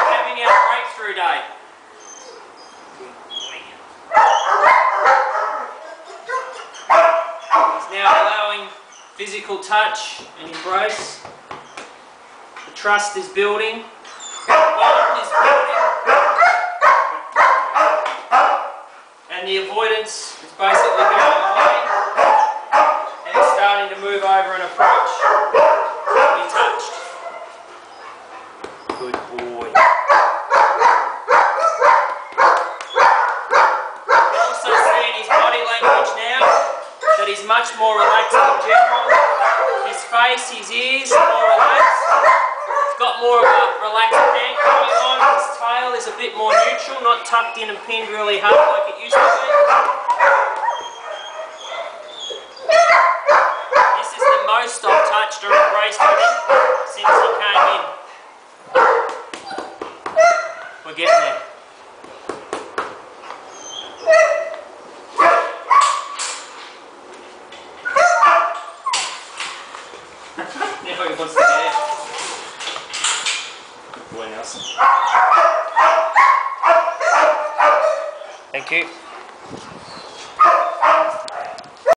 Having our breakthrough day. He's now allowing physical touch and embrace. The trust is building. The bond is building. And the avoidance is basically going away. And he's starting to move over and approach. Be touched. Good boy. You also see in his body language now that he's much more relaxed in general. His face, his ears are more relaxed. He's got more of a relaxed neck going on. His tail is a bit more neutral, not tucked in and pinned really hard like it used to be. This is the most I've touched or embraced with him since he came in. We're getting there. Now he wants to dance. Good boy, Nelson. Thank you.